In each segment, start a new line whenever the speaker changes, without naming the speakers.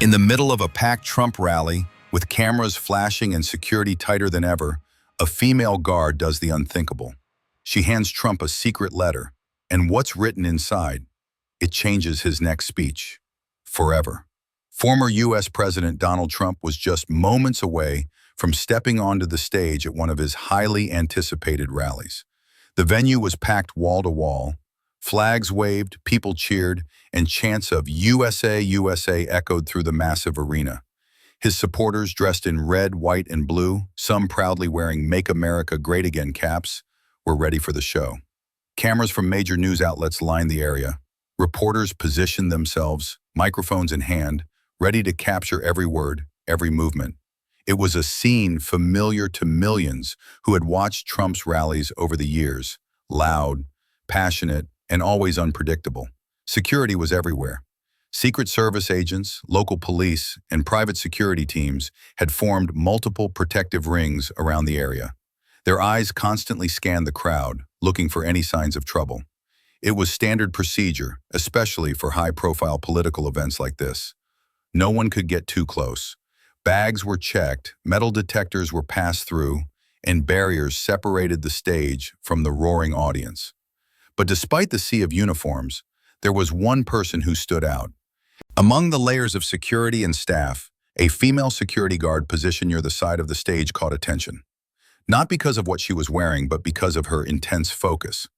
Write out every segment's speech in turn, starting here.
In the middle of a packed Trump rally, with cameras flashing and security tighter than ever, a female guard does the unthinkable. She hands Trump a secret letter, and what's written inside? It changes his next speech. Forever. Former U.S. President Donald Trump was just moments away from stepping onto the stage at one of his highly anticipated rallies. The venue was packed wall to wall. Flags waved, people cheered, and chants of USA, USA echoed through the massive arena. His supporters, dressed in red, white, and blue, some proudly wearing Make America Great Again caps, were ready for the show. Cameras from major news outlets lined the area. Reporters positioned themselves, microphones in hand, ready to capture every word, every movement. It was a scene familiar to millions who had watched Trump's rallies over the years, loud, passionate, and always unpredictable. Security was everywhere. Secret Service agents, local police, and private security teams had formed multiple protective rings around the area. Their eyes constantly scanned the crowd, looking for any signs of trouble. It was standard procedure, especially for high-profile political events like this. No one could get too close. Bags were checked, metal detectors were passed through, and barriers separated the stage from the roaring audience. But despite the sea of uniforms, there was one person who stood out. Among the layers of security and staff, a female security guard positioned near the side of the stage caught attention. Not because of what she was wearing, but because of her intense focus.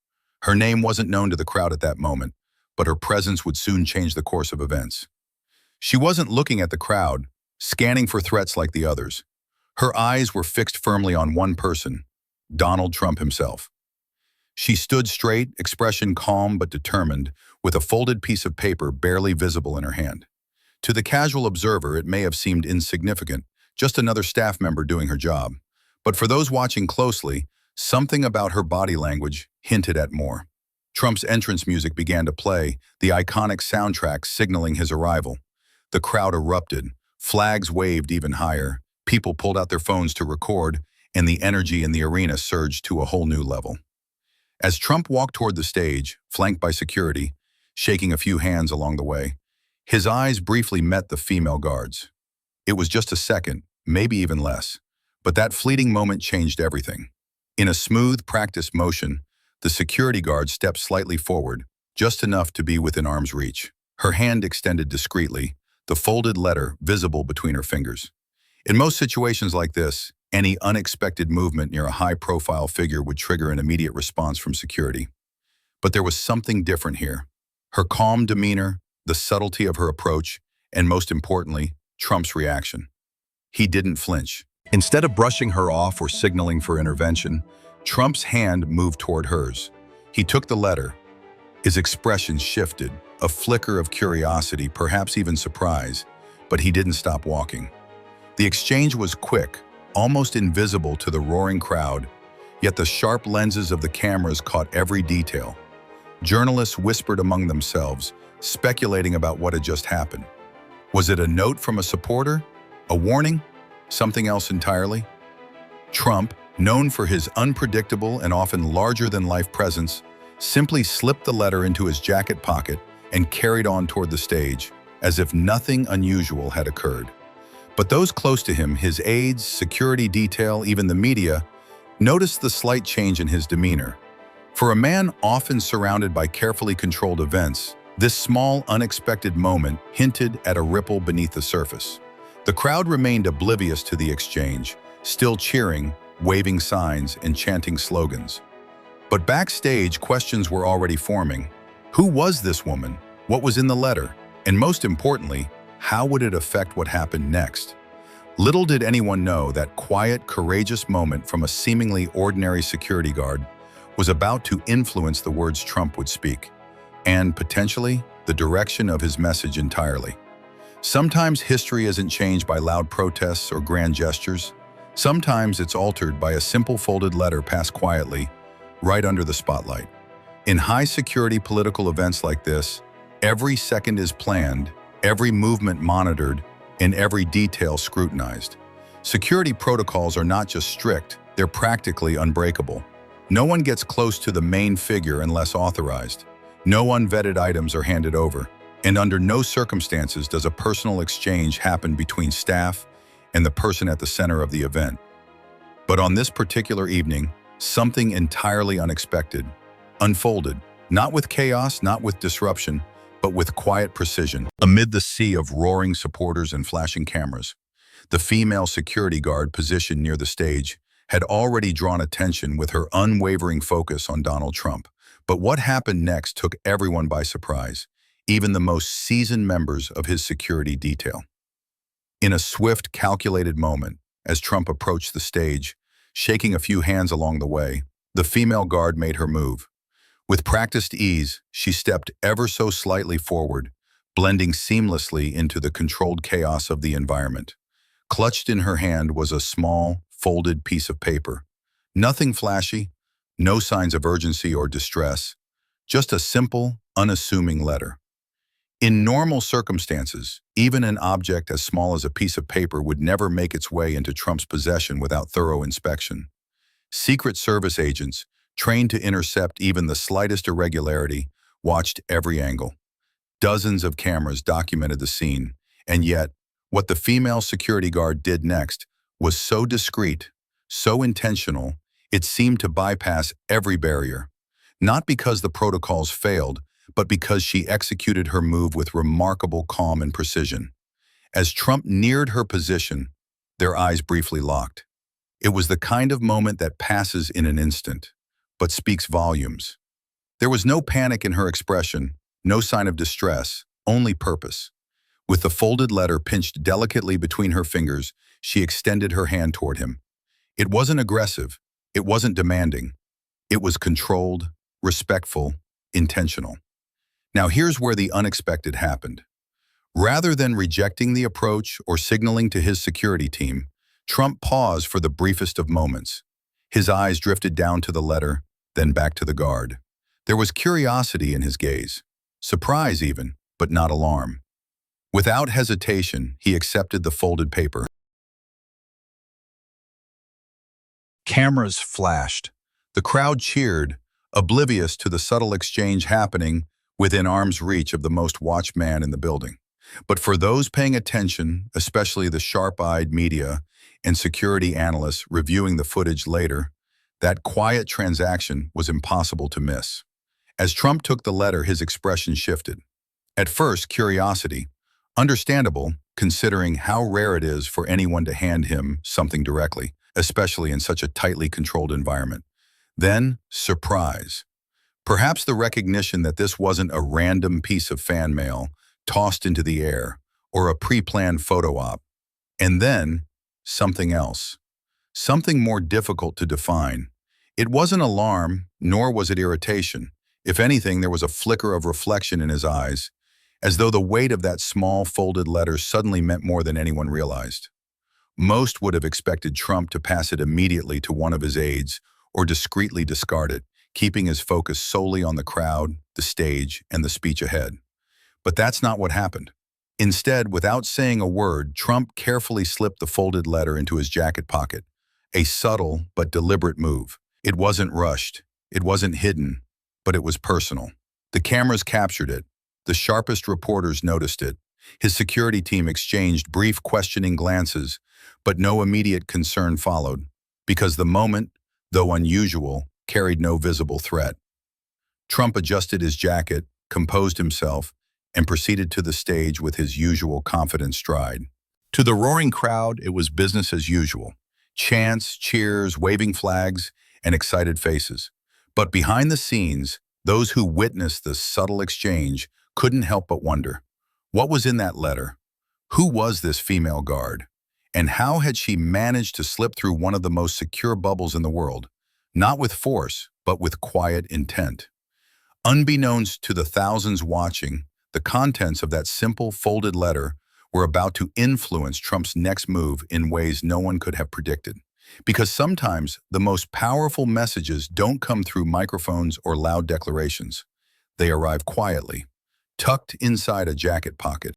Her name wasn't known to the crowd at that moment, but her presence would soon change the course of events. She wasn't looking at the crowd, scanning for threats like the others. Her eyes were fixed firmly on one person, Donald Trump himself. She stood straight, expression calm but determined, with a folded piece of paper barely visible in her hand. To the casual observer, it may have seemed insignificant, just another staff member doing her job. But for those watching closely, something about her body language hinted at more. Trump's entrance music began to play, the iconic soundtrack signaling his arrival. The crowd erupted, flags waved even higher, people pulled out their phones to record, and the energy in the arena surged to a whole new level. As Trump walked toward the stage, flanked by security, shaking a few hands along the way, his eyes briefly met the female guards. It was just a second, maybe even less, but that fleeting moment changed everything. In a smooth, practiced motion, the security guard stepped slightly forward, just enough to be within arm's reach. Her hand extended discreetly, the folded letter visible between her fingers. In most situations like this, any unexpected movement near a high-profile figure would trigger an immediate response from security. But there was something different here. Her calm demeanor, the subtlety of her approach, and most importantly, Trump's reaction. He didn't flinch. Instead of brushing her off or signaling for intervention, Trump's hand moved toward hers. He took the letter. His expression shifted, a flicker of curiosity, perhaps even surprise, but he didn't stop walking. The exchange was quick, almost invisible to the roaring crowd, yet the sharp lenses of the cameras caught every detail. Journalists whispered among themselves, speculating about what had just happened. Was it a note from a supporter? A warning? Something else entirely? Trump, known for his unpredictable and often larger-than-life presence, simply slipped the letter into his jacket pocket and carried on toward the stage, as if nothing unusual had occurred. But those close to him, his aides, security detail, even the media, noticed the slight change in his demeanor. For a man often surrounded by carefully controlled events, this small, unexpected moment hinted at a ripple beneath the surface. The crowd remained oblivious to the exchange, still cheering, waving signs, and chanting slogans. But backstage, questions were already forming. Who was this woman? What was in the letter? And most importantly, how would it affect what happened next? Little did anyone know that quiet, courageous moment from a seemingly ordinary security guard was about to influence the words Trump would speak, and potentially the direction of his message entirely. Sometimes history isn't changed by loud protests or grand gestures. Sometimes it's altered by a simple folded letter passed quietly, right under the spotlight. In high-security political events like this, every second is planned, every movement monitored, and every detail scrutinized. Security protocols are not just strict, they're practically unbreakable. No one gets close to the main figure unless authorized. No unvetted items are handed over, And under no circumstances does a personal exchange happen between staff and the person at the center of the event. But on this particular evening, something entirely unexpected unfolded, not with chaos, not with disruption, but with quiet precision. Amid the sea of roaring supporters and flashing cameras, the female security guard positioned near the stage had already drawn attention with her unwavering focus on Donald Trump. But what happened next took everyone by surprise, even the most seasoned members of his security detail. In a swift, calculated moment, as Trump approached the stage, shaking a few hands along the way, the female guard made her move. With practiced ease, she stepped ever so slightly forward, blending seamlessly into the controlled chaos of the environment. Clutched in her hand was a small, folded piece of paper. Nothing flashy, no signs of urgency or distress, just a simple, unassuming letter. In normal circumstances, even an object as small as a piece of paper would never make its way into Trump's possession without thorough inspection. Secret Service agents, trained to intercept even the slightest irregularity, watched every angle. Dozens of cameras documented the scene, and yet, what the female security guard did next was so discreet, so intentional, it seemed to bypass every barrier. Not because the protocols failed, but because she executed her move with remarkable calm and precision. As Trump neared her position, their eyes briefly locked. It was the kind of moment that passes in an instant, but speaks volumes. There was no panic in her expression, no sign of distress, only purpose. With the folded letter pinched delicately between her fingers, she extended her hand toward him. It wasn't aggressive, it wasn't demanding. It was controlled, respectful, intentional. Now here's where the unexpected happened. Rather than rejecting the approach or signaling to his security team, Trump paused for the briefest of moments. His eyes drifted down to the letter, then back to the guard. There was curiosity in his gaze, surprise even, but not alarm. Without hesitation, he accepted the folded paper. Cameras flashed. The crowd cheered, oblivious to the subtle exchange happening within arm's reach of the most watched man in the building. But for those paying attention, especially the sharp-eyed media and security analysts reviewing the footage later, that quiet transaction was impossible to miss. As Trump took the letter, his expression shifted. At first, curiosity, understandable considering how rare it is for anyone to hand him something directly, especially in such a tightly controlled environment. Then, surprise. Perhaps the recognition that this wasn't a random piece of fan mail tossed into the air or a pre-planned photo op. And then, something else. Something more difficult to define. It wasn't alarm, nor was it irritation. If anything, there was a flicker of reflection in his eyes, as though the weight of that small folded letter suddenly meant more than anyone realized. Most would have expected Trump to pass it immediately to one of his aides or discreetly discard it, keeping his focus solely on the crowd, the stage, and the speech ahead. But that's not what happened. Instead, without saying a word, Trump carefully slipped the folded letter into his jacket pocket, a subtle but deliberate move. It wasn't rushed, it wasn't hidden, but it was personal. The cameras captured it. The sharpest reporters noticed it. His security team exchanged brief questioning glances, but no immediate concern followed, because the moment, though unusual, carried no visible threat. Trump adjusted his jacket, composed himself, and proceeded to the stage with his usual confident stride. To the roaring crowd, it was business as usual. Chants, cheers, waving flags, and excited faces. But behind the scenes, those who witnessed the subtle exchange couldn't help but wonder, what was in that letter? Who was this female guard? And how had she managed to slip through one of the most secure bubbles in the world? Not with force, but with quiet intent. Unbeknownst to the thousands watching, the contents of that simple folded letter were about to influence Trump's next move in ways no one could have predicted. Because sometimes the most powerful messages don't come through microphones or loud declarations. They arrive quietly, tucked inside a jacket pocket.